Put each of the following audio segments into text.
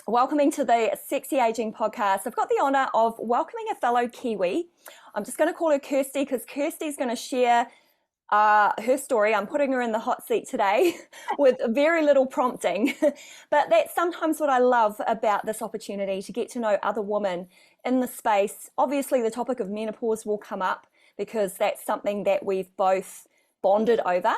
welcoming to the Sexy Aging podcast. I've got the honour of welcoming a fellow Kiwi. I'm just going to call her Kirsty because Kirsty's going to share her story. I'm putting her in the hot seat today with very little prompting. But that's sometimes what I love about this opportunity, to get to know other women in the space. Obviously, the topic of menopause will come up because that's something that we've both bonded over.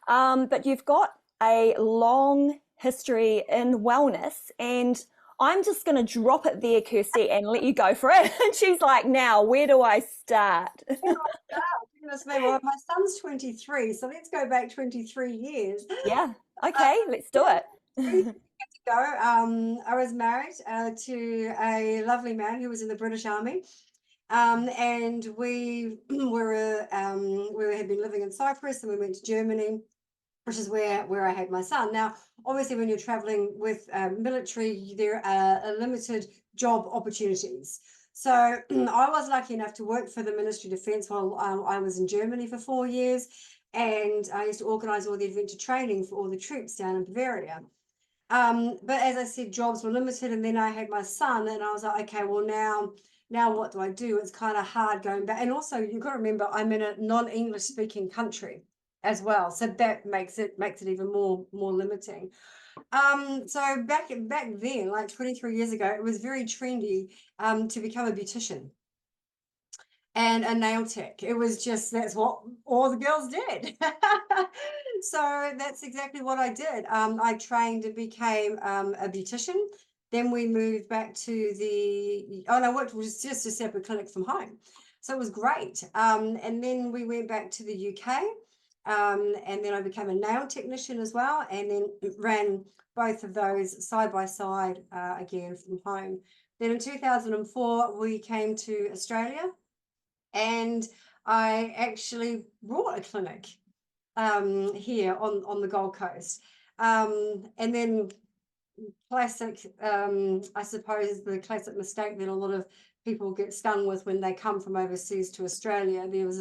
But you've got a long history in wellness, and I'm just going to drop it there, Kirsty, and let you go for it. And she's like, now, where do I start? Goodness me, well, my son's 23, so let's go back 23 years. Yeah, okay, let's do it. I was married to a lovely man who was in the British Army. And we we had been living in Cyprus, and we went to Germany, which is where I had my son. Now, obviously, when you're traveling with military, there are limited job opportunities. So I was lucky enough to work for the Ministry of Defence while I was in Germany for 4 years, and I used to organise all the adventure training for all the troops down in Bavaria. But as I said, jobs were limited, and then I had my son, and I was like, okay, well now what do I do? It's kind of hard going back, and also you've got to remember I'm in a non-English speaking country as well, so that makes it even more limiting. So back then, like 23 years ago, it was very trendy to become a beautician and a nail tech. It was just, that's what all the girls did. So that's exactly what I did. I trained and became a beautician. Then we moved back to and I worked with just a separate clinic from home. So it was great. And then we went back to the UK. And then I became a nail technician as well, and then ran both of those side by side again from home. Then in 2004, we came to Australia, and I actually brought a clinic here on the Gold Coast. And then classic, I suppose the classic mistake that a lot of people get stung with when they come from overseas to Australia. There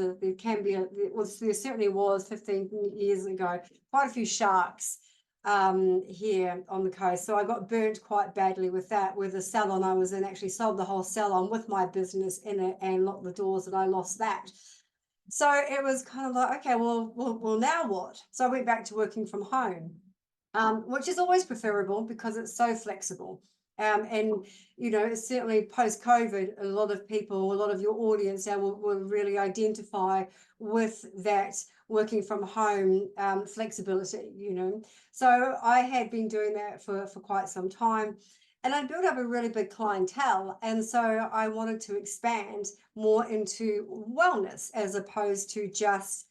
certainly was 15 years ago, quite a few sharks here on the coast. So I got burnt quite badly with that, with the salon I was in, actually sold the whole salon with my business in it and locked the doors, and I lost that. So it was kind of like, okay, well, now what? So I went back to working from home, which is always preferable because it's so flexible. And, it's certainly post-COVID, a lot of people, a lot of your audience now will really identify with that working from home flexibility, So I had been doing that for quite some time, and I built up a really big clientele. And so I wanted to expand more into wellness as opposed to just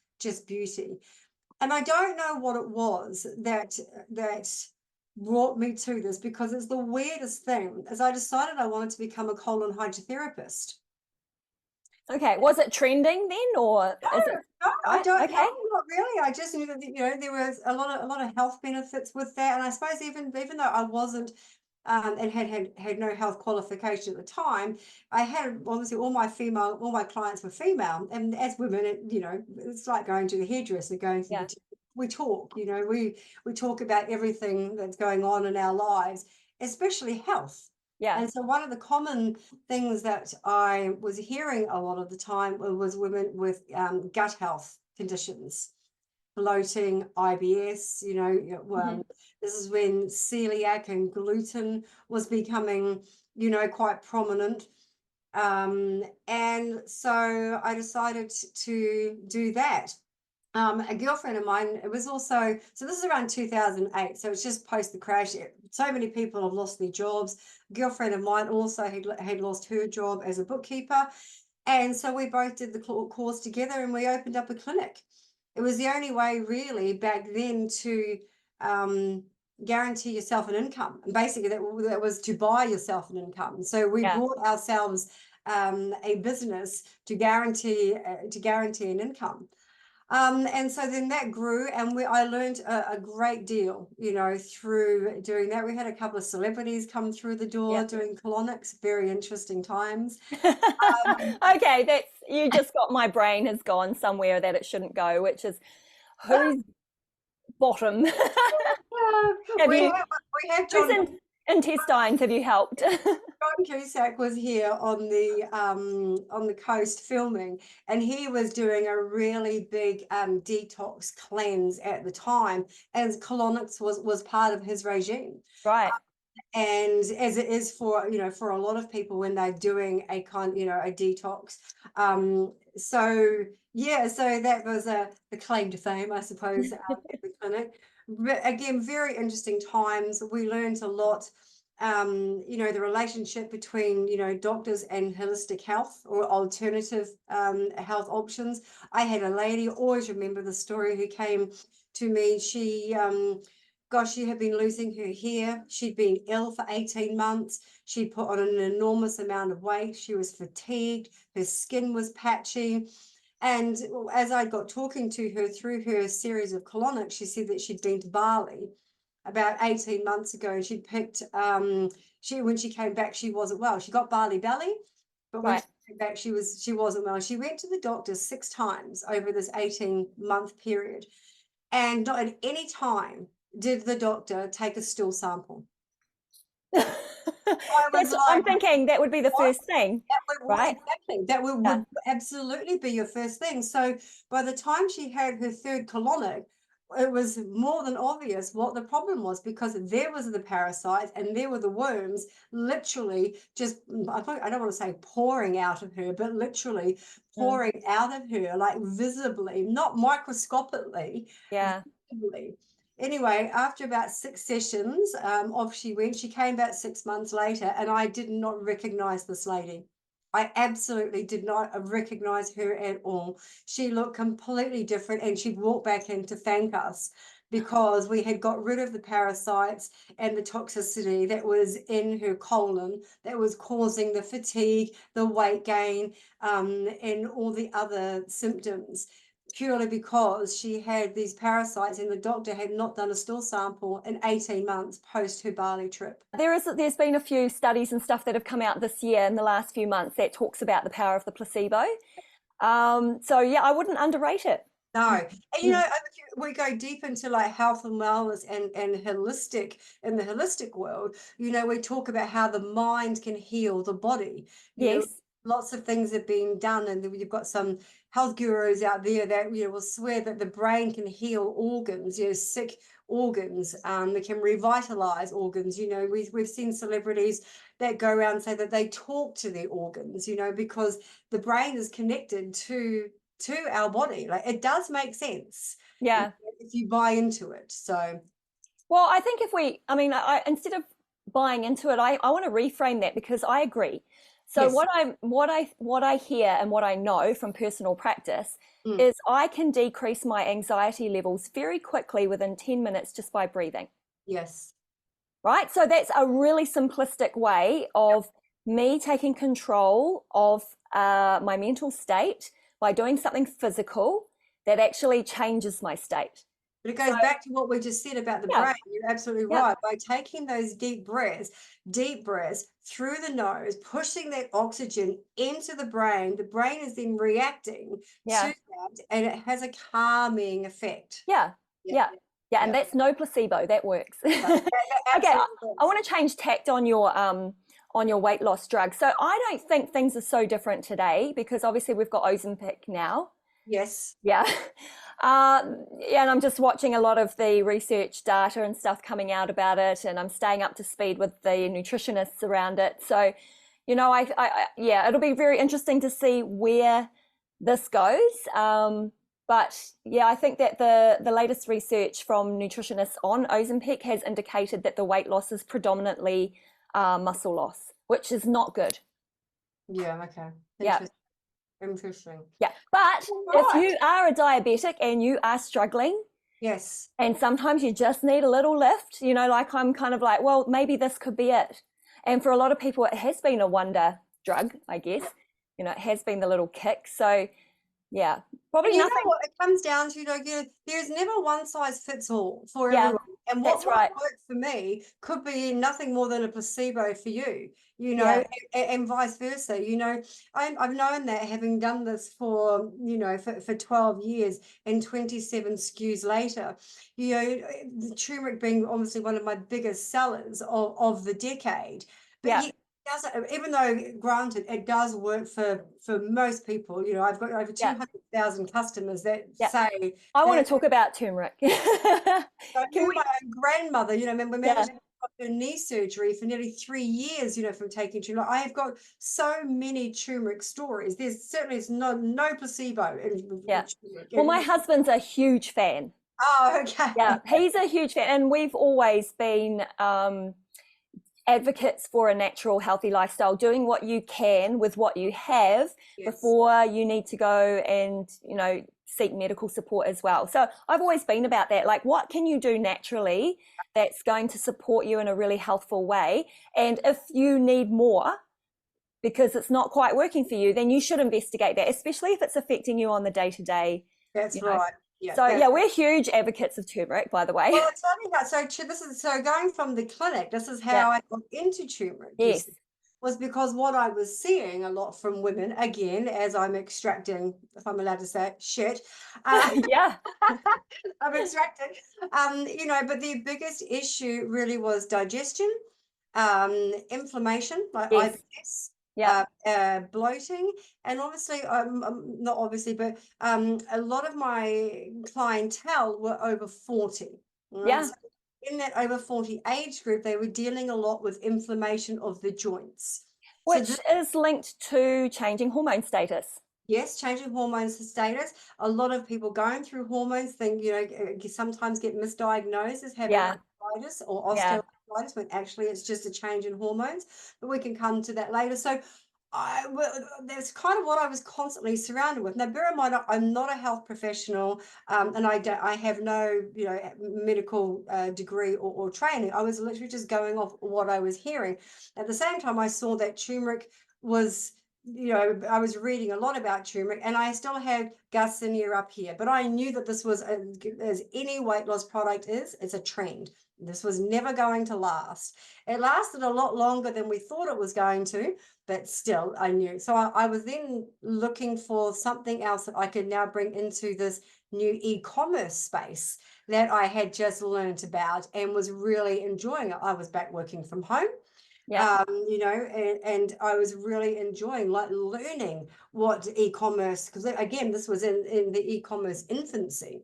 beauty. And I don't know what it was that brought me to this, because it's the weirdest thing, as I decided I wanted to become a colon hydrotherapist. Okay, was it trending then, or is it? No, I don't. Okay. No, not really. I just knew that there was a lot of health benefits with that, and I suppose even though I wasn't and had no health qualification at the time, I had obviously all my clients were female, and as women, it's like going to the hairdresser, going to Yeah. we talk, we talk about everything that's going on in our lives, especially health. Yeah. And so one of the common things that I was hearing a lot of the time was women with gut health conditions, bloating, IBS, this is when celiac and gluten was becoming, quite prominent. And so I decided to do that. A girlfriend of mine, it was also, so this is around 2008, so it's just post the crash. So many people have lost their jobs. A girlfriend of mine also had lost her job as a bookkeeper. And so we both did the course together, and we opened up a clinic. It was the only way really back then to guarantee yourself an income. And basically that was to buy yourself an income. So we bought ourselves a business to guarantee an income. And so then that grew, and I learned a great deal, through doing that. We had a couple of celebrities come through the door doing colonics, very interesting times. Okay, you just got, my brain has gone somewhere that it shouldn't go, which is who's bottom. We have John. intestines have you helped? John Cusack was here on the coast filming, and he was doing a really big detox cleanse at the time, and colonics was part of his regime. Right. And as it is for, for a lot of people when they're doing a a detox. So yeah, so that was the claim to fame, I suppose, at the clinic. But again, very interesting times. We learned a lot. The relationship between, doctors and holistic health or alternative health options. I had a lady, always remember the story, who came to me. She had been losing her hair. She'd been ill for 18 months. She'd put on an enormous amount of weight. She was fatigued. Her skin was patchy. And as I got talking to her through her series of colonics, she said that she'd been to Bali about 18 months ago, and she'd picked, when she came back, she wasn't well. She got Bali belly, but when Right. she came back, she wasn't well. She went to the doctor 6 times over this 18-month period. And not at any time did the doctor take a stool sample. I was I'm like, thinking that would be the what? first thing, right? Exactly. That would absolutely be your first thing. So by the time she had her 3rd colonic, it was more than obvious what the problem was, because there was the parasites and there were the worms literally just, I don't want to say pouring out of her, but literally pouring out of her, like visibly, not microscopically, Yeah. visibly. Anyway, after about 6 sessions, off she went. She came back 6 months later, and I did not recognize this lady. I absolutely did not recognize her at all. She looked completely different, and she'd walk back in to thank us because we had got rid of the parasites and the toxicity that was in her colon that was causing the fatigue, the weight gain, and all the other symptoms, purely because she had these parasites and the doctor had not done a stool sample in 18 months post her Bali trip. There's been a few studies and stuff that have come out this year in the last few months that talks about the power of the placebo. So yeah, I wouldn't underrate it. No, and we go deep into like health and wellness and holistic, in the holistic world. We talk about how the mind can heal the body. Yes. Lots of things have been done, and you've got some health gurus out there that will swear that the brain can heal organs, sick organs, that can revitalize organs. We've seen celebrities that go around and say that they talk to their organs, because the brain is connected to our body. Like, it does make sense. Yeah. If you buy into it. So well, I think I instead of buying into it, I want to reframe that, because I agree. So yes. what I hear and what I know from personal practice is I can decrease my anxiety levels very quickly within 10 minutes just by breathing. Yes. Right? So that's a really simplistic way of me taking control of my mental state by doing something physical that actually changes my state. But it goes back to what we just said about the brain. You're absolutely right. By taking those deep breaths through the nose, pushing that oxygen into the brain is then reacting to that, and it has a calming effect. Yeah. And that's no placebo. That works. Okay, I want to change tact on your weight loss drug. So I don't think things are so different today, because obviously we've got Ozempic now. Yes. Yeah. And I'm just watching a lot of the research data and stuff coming out about it, and I'm staying up to speed with the nutritionists around it. So, it'll be very interesting to see where this goes. But yeah, I think that the latest research from nutritionists on Ozempic has indicated that the weight loss is predominantly muscle loss, which is not good. Yeah. Okay. Interesting. Yeah. But if you are a diabetic and you are struggling, yes, and sometimes you just need a little lift, like I'm kind of like, well, maybe this could be it. And for a lot of people, it has been a wonder drug, I guess. It has been the little kick. So Yeah. Probably And you know nothing. what it comes down to, there's never one size fits all for Yeah, everyone. And what that's might right. work for me could be nothing more than a placebo for you, Yeah, and vice versa. I've known that having done this for 12 years and 27 SKUs later, the turmeric being obviously one of my biggest sellers of the decade. But yeah, you does even though granted it does work for most people, I've got over yeah, 200,000 customers that yeah. say I want that. to talk about turmeric. Can Even we? my own grandmother, we Yeah. managed to have her knee surgery for nearly 3 years, from taking turmeric. I have got so many turmeric stories. There's certainly it's no placebo Yeah. in Well, my turmeric. husband's a huge fan. Oh, Yeah, okay. he's a huge fan, and we've always been advocates for a natural, healthy lifestyle, doing what you can with what you have Yes. before you need to go and, seek medical support as well. So I've always been about that. Like, what can you do naturally that's going to support you in a really healthful way? And if you need more, because it's not quite working for you, then you should investigate that, especially if it's affecting you on the day to day, That's you know. right. Yeah, So yeah, that's we're huge advocates of turmeric, by the way. well, it's funny how this is so going from the clinic. This is Yeah. how I got into turmeric. You Yes. see, was because what I was seeing a lot from women, again, as I'm extracting, if I'm allowed to say it, shit, Yeah. I'm extracting, but the biggest issue really was digestion, inflammation, like Yes. IBS, Yeah. bloating, and obviously, not obviously, but a lot of my clientele were over 40. All right. Yeah. So in that over 40 age group, they were dealing a lot with inflammation of the joints. So Which is linked to changing hormone status. yes, changing hormones status. A lot of people going through hormones think, sometimes get misdiagnosed as having Yeah. arthritis or Yeah. osteoarthritis, when actually it's just a change in hormones. But we can come to that later. So that's kind of what I was constantly surrounded with. Now, bear in mind, I'm not a health professional, and I have no, medical degree or training. I was literally just going off what I was hearing. At the same time, I saw that turmeric was, I was reading a lot about turmeric, and I still had Garcinia up here, but I knew that this was, as any weight loss product is, it's a trend. This was never going to last. It lasted a lot longer than we thought it was going to, but still, I knew. So I was then looking for something else that I could now bring into this new e-commerce space that I had just learned about and was really enjoying it. I was back working from home, Yeah. and I was really enjoying, like, learning what e-commerce, because again, this was in the e-commerce infancy.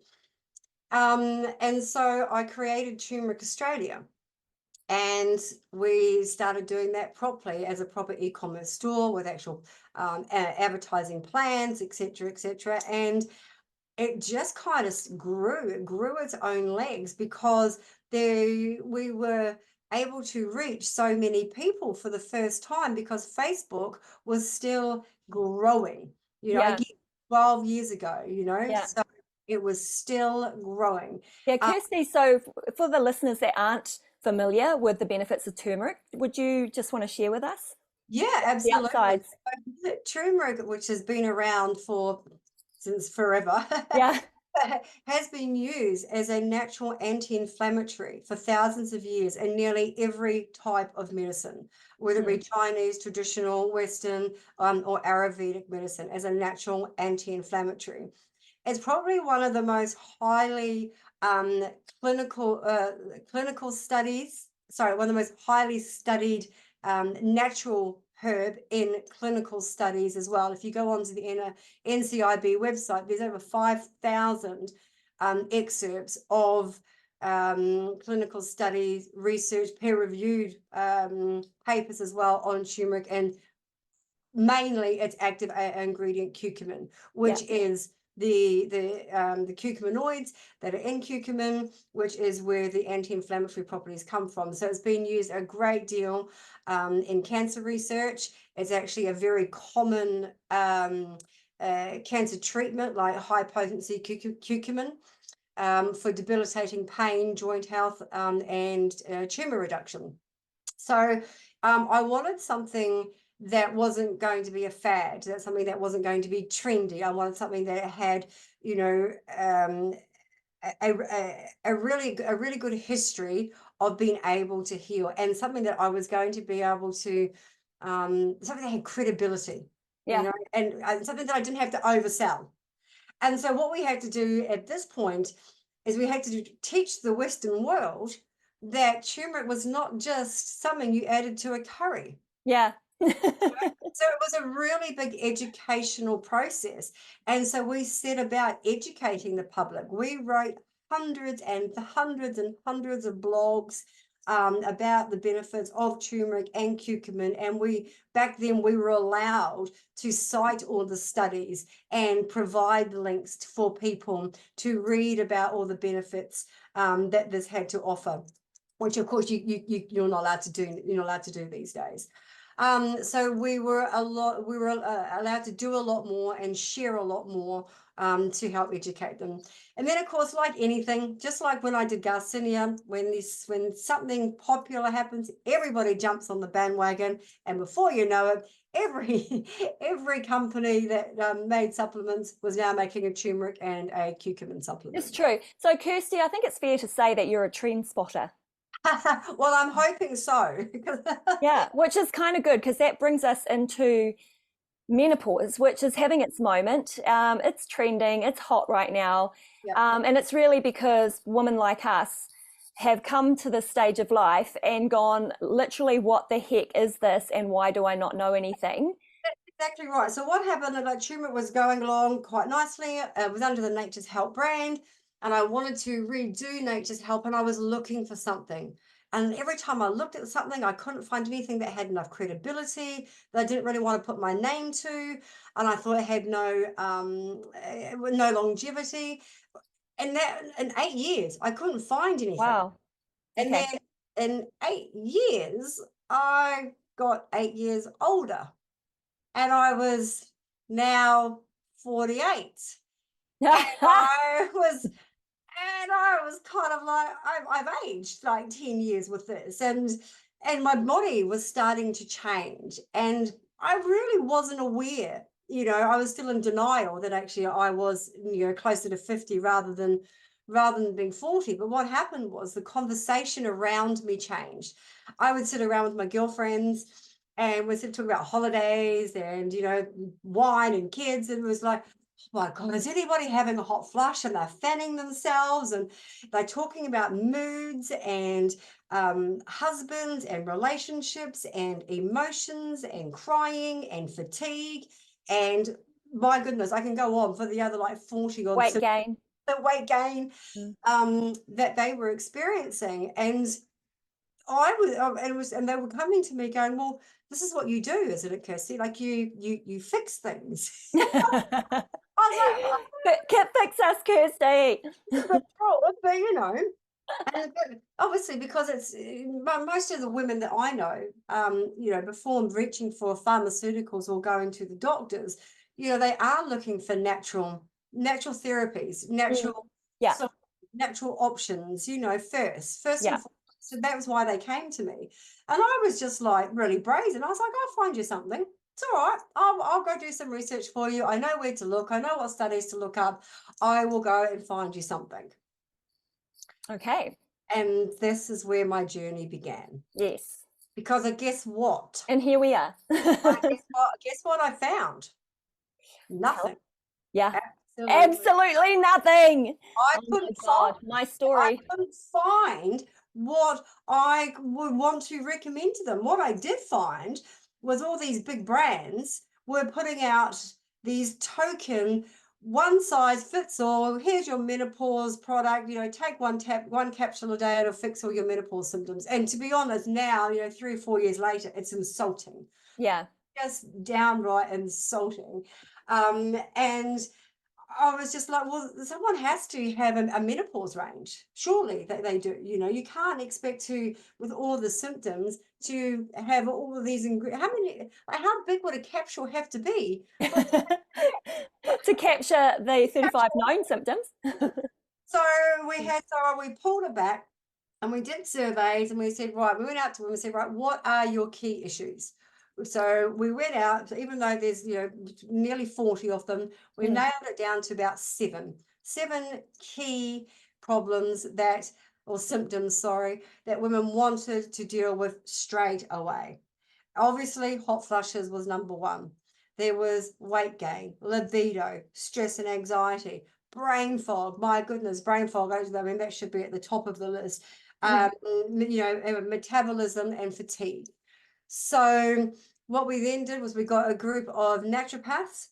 And so I created Turmeric Australia, and we started doing that properly as a proper e-commerce store with actual advertising plans, etc., etc. And it just kind of grew its own legs, because we were able to reach so many people for the first time, because Facebook was still growing, Yeah. again, 12 years ago, Yeah. so it was still growing. Yeah. uh, Kirsty, so for the listeners that aren't familiar with the benefits of turmeric, would you just want to share with us yeah, the absolutely. upsides? Turmeric, which has been around since forever, Yeah. has been used as a natural anti-inflammatory for thousands of years in nearly every type of medicine, whether it be Mm. Chinese, traditional, Western, or Ayurvedic medicine, as a natural anti-inflammatory. It's probably one of the most highly um, clinical studies. Sorry, one of the most highly studied natural herb in clinical studies as well. If you go onto the NCIB website, there's over 5,000 excerpts of clinical studies, research, peer-reviewed papers as well on turmeric, and mainly its active ingredient curcumin, Yeah. which is the curcuminoids that are in curcumin, which is where the anti-inflammatory properties come from. So it's been used a great deal in cancer research. It's actually a very common cancer treatment, like high potency curcumin, for debilitating pain, joint health, and tumor reduction. So I wanted something that wasn't going to be a fad. That's something that wasn't going to be trendy. I wanted something that had, you know, a really good history of being able to heal, and something that I was going to be able to, something that had credibility, you Yeah. know, and something that I didn't have to oversell. And so what we had to do at this point is we had to teach the Western world that turmeric was not just something you added to a curry. Yeah. So it was a really big educational process. And so we set about educating the public. We wrote hundreds and hundreds and hundreds of blogs about the benefits of turmeric and curcumin. And back then we were allowed to cite all the studies and provide the links for people to read about all the benefits that this had to offer, which of course you're not allowed to do. You're not allowed to do these days. So we were allowed to do a lot more and share a lot more to help educate them. And then, of course, like anything, just like when I did Garcinia, when something popular happens, everybody jumps on the bandwagon, and before you know it, every company that made supplements was now making a turmeric and a curcumin supplement. It's true. So, Kirsty, I think it's fair to say that you're a trend spotter. Well, I'm hoping so. Yeah, which is kind of good because that brings us into menopause, which is having its moment. It's trending, it's hot right now. Yeah. And it's really because women like us have come to this stage of life and gone, literally, what the heck is this? And why do I not know anything? Exactly right. So what happened, like turmeric was going along quite nicely. It was under the Nature's Help brand, and I wanted to redo Nature's Help, and I was looking for something. And every time I looked at something, I couldn't find anything that had enough credibility, that I didn't really want to put my name to, and I thought it had no longevity. And that in 8 years, I couldn't find anything. Wow. And Okay. then in 8 years, I got 8 years older, and I was now 48. And I was kind of like, I've aged like 10 years with this, and my body was starting to change. And I really wasn't aware, I was still in denial that actually I was, closer to 50 rather than being 40. But what happened was the conversation around me changed. I would sit around with my girlfriends and we'd sit talk about holidays and, wine and kids. And it was like, oh my God, is anybody having a hot flush and they're fanning themselves and they're talking about moods and husbands and relationships and emotions and crying and fatigue. And my goodness, I can go on for the other like 40 odd Weight gain. the weight gain Mm. that they were experiencing. And and they were coming to me going, well, this is what you do, isn't it, Kirsty? Like you fix things. I was like, Fix us, Kirsty. but and obviously because it's most of the women that I know, before reaching for pharmaceuticals or going to the doctors, they are looking for natural therapies, Yeah. natural options, first Yeah. and foremost. So that was why they came to me, and I was just like really brazen. I was like, I'll find you something. It's all right. I'll go do some research for you. I know where to look. I know what studies to look up. I will go and find you something. Okay. And this is where my journey began. Yes. Because guess what? And here we are. Guess what I found? Nothing. Yeah. Absolutely nothing. I Oh my couldn't God, find, my story. I couldn't find what I would want to recommend to them. What I did find was all these big brands were putting out these token one size fits all. Here's your menopause product. Take one capsule a day, it'll fix all your menopause symptoms. And to be honest, now 3 or 4 years later, it's insulting. Yeah. Just downright insulting. And I was just like, well, someone has to have a menopause range. Surely they do. You can't expect to, with all the symptoms, to have all of these. How big would a capsule have to be? To capture the 35 known symptoms. So we pulled it back and we did surveys and we said, right, we went out to them and said, right, what are your key issues? So we went out, even though there's, nearly 40 of them, we nailed it down to about seven key problems or symptoms, sorry, that women wanted to deal with straight away. Obviously, hot flushes was number one. There was weight gain, libido, stress and anxiety, brain fog. My goodness, brain fog. I mean, that should be at the top of the list. Metabolism and fatigue. So what we then did was we got a group of naturopaths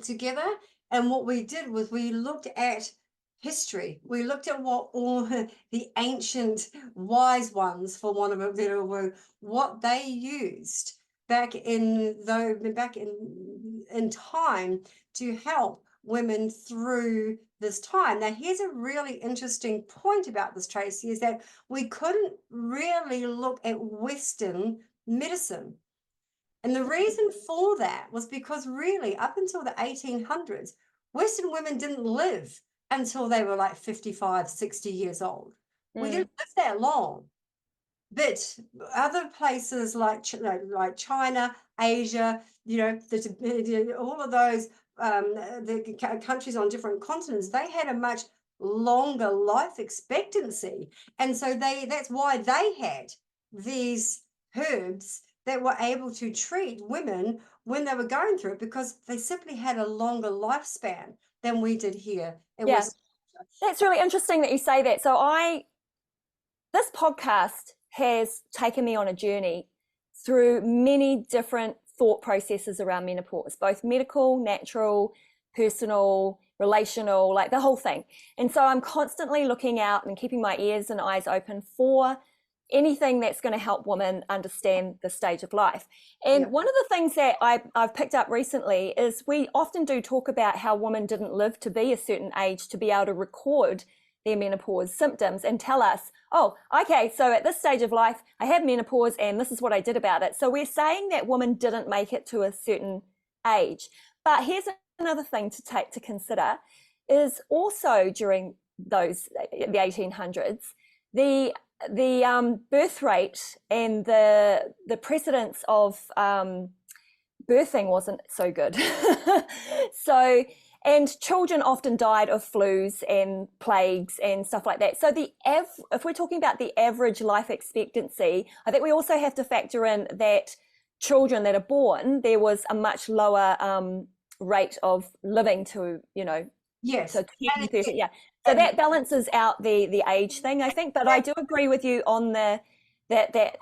together, and what we did was we looked at history. We looked at what all the ancient wise ones, for want of a better word, what they used back in time to help women through this time. Now, here's a really interesting point about this, Tracy, is that we couldn't really look at Western medicine. And the reason for that was because really, up until the 1800s, Western women didn't live until they were like 55, 60 years old. We didn't live that long. But other places like China, Asia, all of those the countries on different continents, they had a much longer life expectancy. And so that's why they had these herbs that were able to treat women when they were going through it, because they simply had a longer lifespan than we did here. That's really interesting that you say that. So this podcast has taken me on a journey through many different thought processes around menopause, both medical, natural, personal, relational, like the whole thing. And so I'm constantly looking out and keeping my ears and eyes open for anything that's going to help women understand the stage of life. And one of the things that I've picked up recently is we often do talk about how women didn't live to be a certain age to be able to record their menopause symptoms and tell us, oh, okay, so at this stage of life, I had menopause and this is what I did about it. So we're saying that women didn't make it to a certain age. But here's another thing to consider is also during the 1800s, the birth rate and the precedence of birthing wasn't so good. And children often died of flus and plagues and stuff like that. So if we're talking about the average life expectancy, I think we also have to factor in that children that are born, there was a much lower rate of living to, Yes. So 20, 30, yeah. So that balances out the age thing, I think. But I do agree with you on that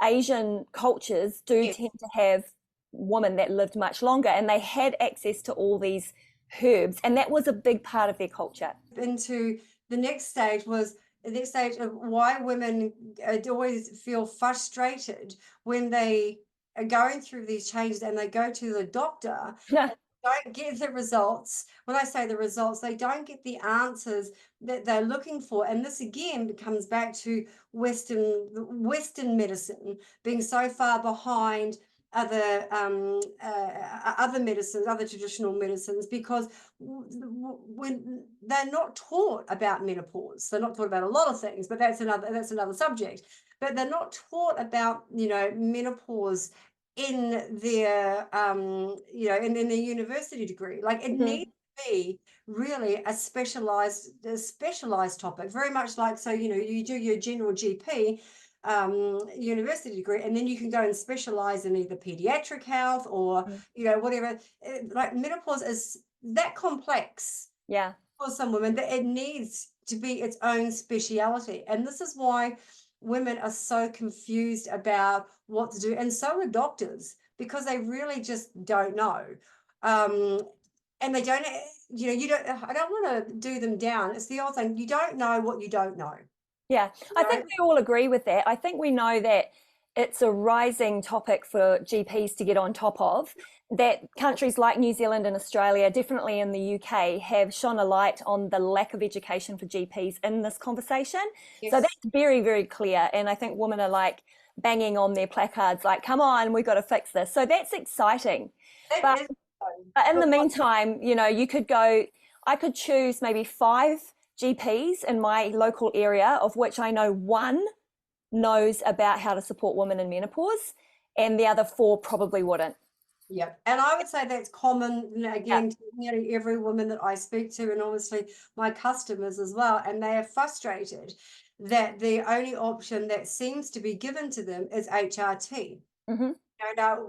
Asian cultures do tend to have women that lived much longer, and they had access to all these herbs, and that was a big part of their culture. Into the next stage of why women always feel frustrated when they are going through these changes and they go to the doctor. Don't get the results. When I say the results, they don't get the answers that they're looking for. And this again comes back to Western medicine being so far behind other medicines, other traditional medicines, because when they're not taught about menopause, they're not taught about a lot of things, but that's another subject. But they're not taught about menopause in their in their university degree. Like it needs to be really a specialized topic, very much like, so you do your general GP university degree, and then you can go and specialize in either pediatric health or whatever. Like menopause is that complex for some women that it needs to be its own speciality. And this is why women are so confused about what to do, and so are doctors, because they really just don't know. And they don't, I don't want to do them down. It's the old thing, you don't know what you don't know. Yeah, I think we all agree with that. I think we know that it's a rising topic for GPs to get on top of, that countries like New Zealand and Australia, definitely in the UK, have shone a light on the lack of education for GPs in this conversation. Yes. So that's very, very clear. And I think women are like banging on their placards like, come on, we've got to fix this. So that's exciting. But in the meantime, I could choose maybe 5 GPs in my local area, of which I know one knows about how to support women in menopause, and the other 4 probably wouldn't. Yeah, and I would say that's common, Yeah. again, to nearly every woman that I speak to, and obviously my customers as well, and they are frustrated that the only option that seems to be given to them is HRT. Mm-hmm. Now,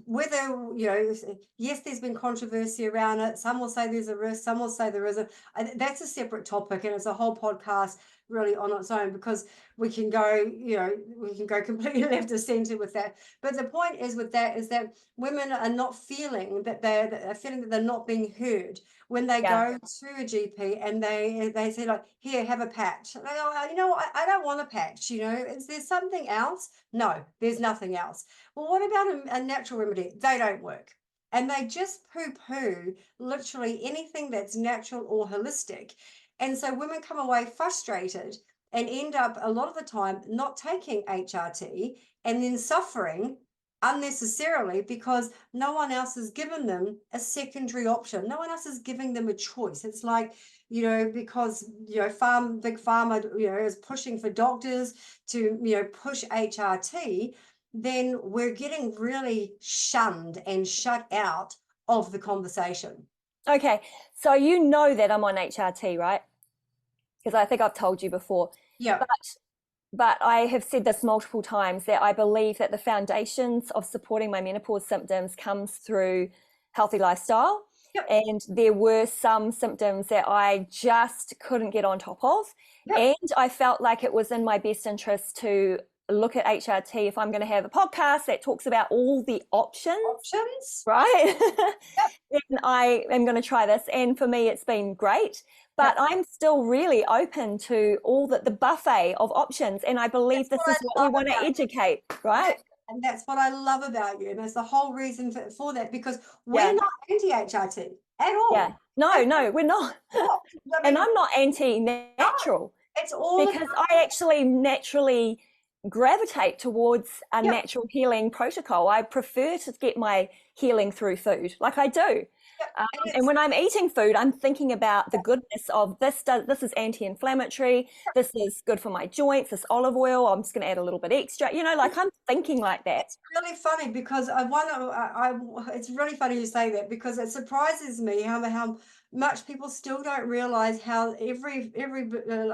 whether, yes, there's been controversy around it. Some will say there's a risk, some will say there isn't. That's a separate topic, and it's a whole podcast really on its own, because we can go, we can go completely left of center with that. But the point is with that is that women are not feeling that they're not being heard when they Yeah. go to a GP and they say, like, here, have a patch. And I go, I don't want a patch. Is there something else? No, there's nothing else. Well, what about a natural remedy? They don't work. And they just poo-poo literally anything that's natural or holistic. And so women come away frustrated and end up a lot of the time not taking HRT and then suffering unnecessarily because no one else has given them a secondary option. No one else is giving them a choice. It's like, because, big pharma, is pushing for doctors to, push HRT, then we're getting really shunned and shut out of the conversation. Okay, so you know that I'm on HRT, right? Because I think I've told you before. Yeah. But I have said this multiple times that I believe that the foundations of supporting my menopause symptoms comes through healthy lifestyle. Yep. And there were some symptoms that I just couldn't get on top of. Yep. And I felt like it was in my best interest to look at HRT if I'm going to have a podcast that talks about all the options. Right? Yep. Then I am going to try this. And for me, it's been great. But Yep. I'm still really open to all the buffet of options. And I believe this is what we want to educate, right? And that's what I love about you. And that's the whole reason for that, because we're not anti-HRT at all. Yeah. No, we're not. And I'm not anti-natural. It's all because I actually naturally gravitate towards a Yep. natural healing protocol. I prefer to get my healing through food, like I do. And when I'm eating food, I'm thinking about the goodness of this. This is anti-inflammatory. This is good for my joints. This olive oil, I'm just going to add a little bit extra. Like I'm thinking like that. It's really funny because it's really funny you say that, because it surprises me how much people still don't realize how every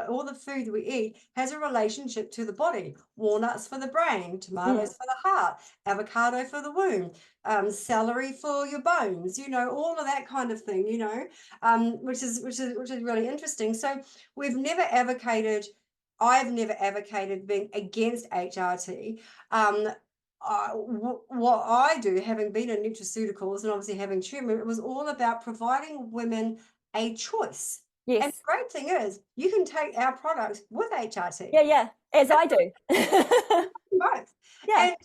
all the food that we eat has a relationship to the body. Walnuts for the brain, tomatoes for the heart, avocado for the womb, celery for your bones, all of that kind of thing, which is really interesting. So I've never advocated being against HRT. What I do, having been in nutraceuticals and obviously having turmeric, it was all about providing women a choice. Yes. And the great thing is, you can take our products with HRT. Yeah, as I do. Both. Yeah.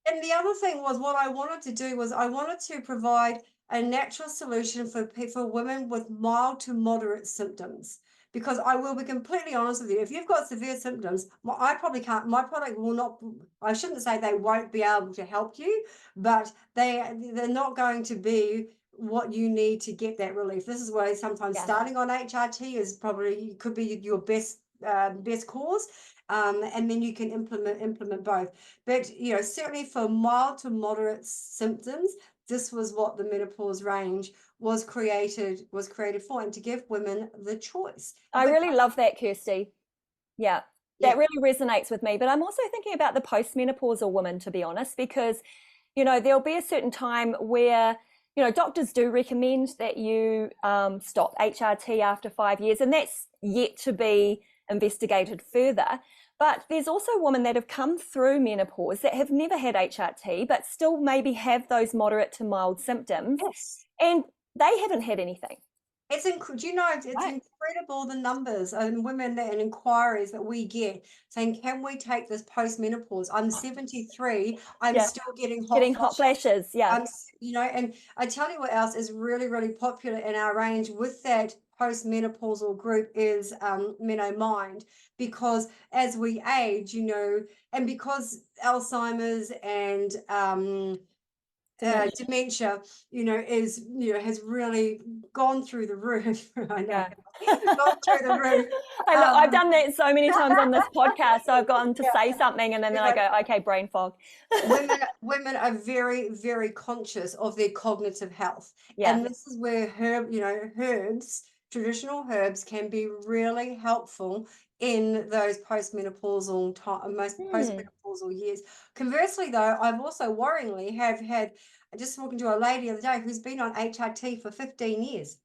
And the other thing was, what I wanted to do was I wanted to provide a natural solution for women with mild to moderate symptoms. Because I will be completely honest with you, if you've got severe symptoms, I probably can't, my product will not, I shouldn't say they won't be able to help you, but they're not going to be what you need to get that relief. This is why sometimes starting on HRT is probably, could be your best course. And then you can implement both. But certainly for mild to moderate symptoms, this was what the menopause range was created for, and to give women the choice. I really love that, Kirsty. Yeah, that really resonates with me. But I'm also thinking about the postmenopausal woman, to be honest, because, there'll be a certain time where, doctors do recommend that you stop HRT after 5 years, and that's yet to be investigated further. But there's also women that have come through menopause that have never had HRT, but still maybe have those moderate to mild symptoms. Yes. And they haven't had anything. It's incredible the numbers and women and inquiries that we get saying, can we take this post-menopause? I'm 73. I'm still getting hot flashes. Yeah. And I tell you what else is really, really popular in our range with that post-menopausal group is Menopause, because as we age, and because Alzheimer's and dementia, is, has really gone through the roof. I know, Yeah. gone through the roof. I've done that so many times on this podcast. So I've gotten to say something and then I go, okay, brain fog. Women are very, very conscious of their cognitive health. Yeah. And this is where herbs, traditional herbs, can be really helpful in those postmenopausal postmenopausal years. Conversely, though, I've also worryingly have had just talking to a lady the other day who's been on HRT for 15 years.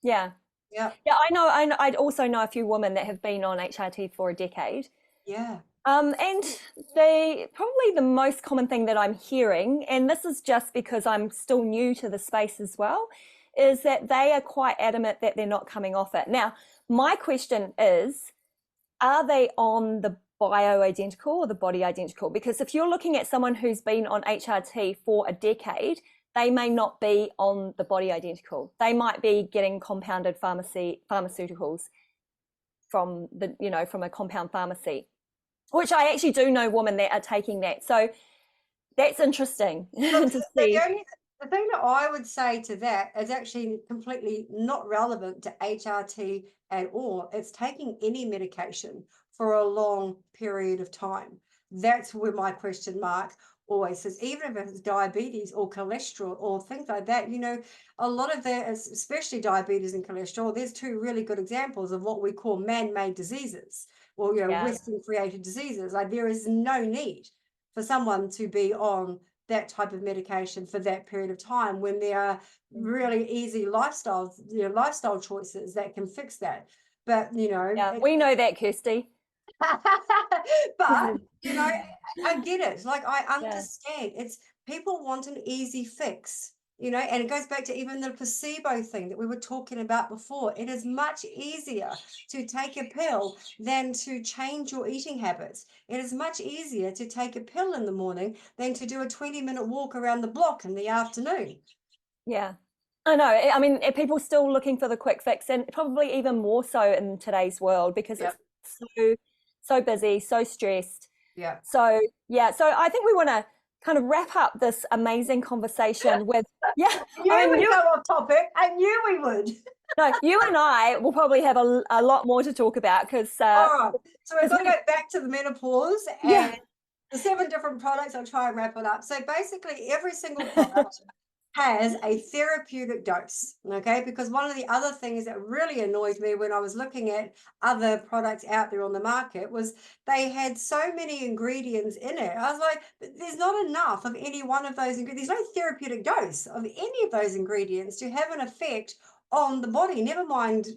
Yeah. Yeah. Yeah, I know. I also know a few women that have been on HRT for a decade. Yeah. And probably the most common thing that I'm hearing, and this is just because I'm still new to the space as well, is that they are quite adamant that they're not coming off it. Now, my question is, are they on the bioidentical or the body identical? Because if you're looking at someone who's been on HRT for a decade, they may not be on the body identical. They might be getting compounded pharmaceuticals from a compound pharmacy, which I actually do know women that are taking that. So that's interesting to see. The thing that I would say to that is actually completely not relevant to HRT at all. It's taking any medication for a long period of time. That's where my question mark always is. Even if it's diabetes or cholesterol or things like that, a lot of that, especially diabetes and cholesterol, there's two really good examples of what we call man-made diseases, or Western created diseases. Like, there is no need for someone to be on that type of medication for that period of time when there are really easy lifestyle choices that can fix that. But we know that, Kirsty. But I get it. Like, I understand. It's people want an easy fix. And it goes back to even the placebo thing that we were talking about before. It is much easier to take a pill than to change your eating habits. It is much easier to take a pill in the morning than to do a 20-minute walk around the block in the afternoon. Yeah, I know. I mean, people still looking for the quick fix, and probably even more so in today's world because it's so busy, so stressed. Yeah. So I think we want to kind of wrap up this amazing conversation with we go off topic. I knew we would. No, you and I will probably have a lot more to talk about because all right, so we're going to go back to the menopause and the 7 different products. I'll try and wrap it up. So basically every single product has a therapeutic dose, okay? Because one of the other things that really annoyed me when I was looking at other products out there on the market was they had so many ingredients in it. I was like, there's not enough of any one of those ingredients. There's no therapeutic dose of any of those ingredients to have an effect on the body, never mind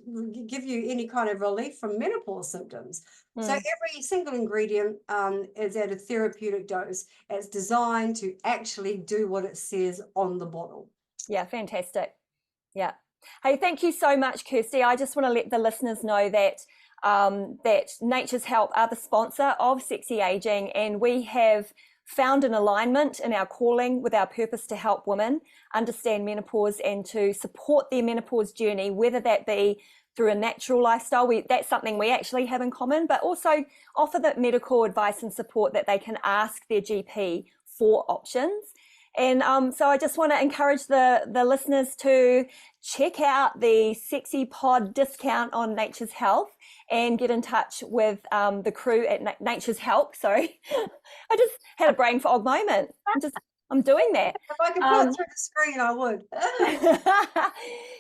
give you any kind of relief from menopause symptoms. So every single ingredient is at a therapeutic dose. It's designed to actually do what it says on the bottle. Yeah, fantastic. Yeah. Hey, thank you so much, Kirsty. I just want to let the listeners know that that Nature's Help are the sponsor of Sexy Aging, and we have found an alignment in our calling with our purpose to help women understand menopause and to support their menopause journey, whether that be through a natural lifestyle. That's something we actually have in common, but also offer that medical advice and support that they can ask their GP for options. And so I just want to encourage the listeners to check out the Sexy Pod discount on Nature's Health and get in touch with the crew at Nature's Help. Sorry, I just had a brain fog moment. I'm doing that. If I could put it through the screen, I would.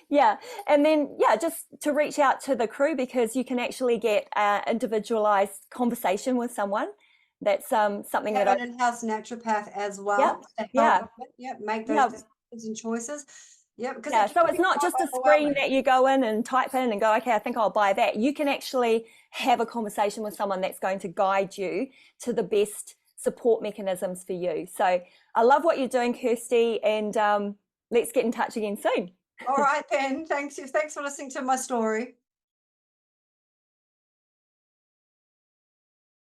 Yeah. And then, just to reach out to the crew, because you can actually get individualized conversation with someone. That's something that an in-house naturopath as well. Make those decisions and choices. So it's not just a screen that you go in and type in and go, okay, I think I'll buy that. You can actually have a conversation with someone that's going to guide you to the best support mechanisms for you. So I love what you're doing, Kirsty, and let's get in touch again soon. All right, then. Thanks for listening to my story.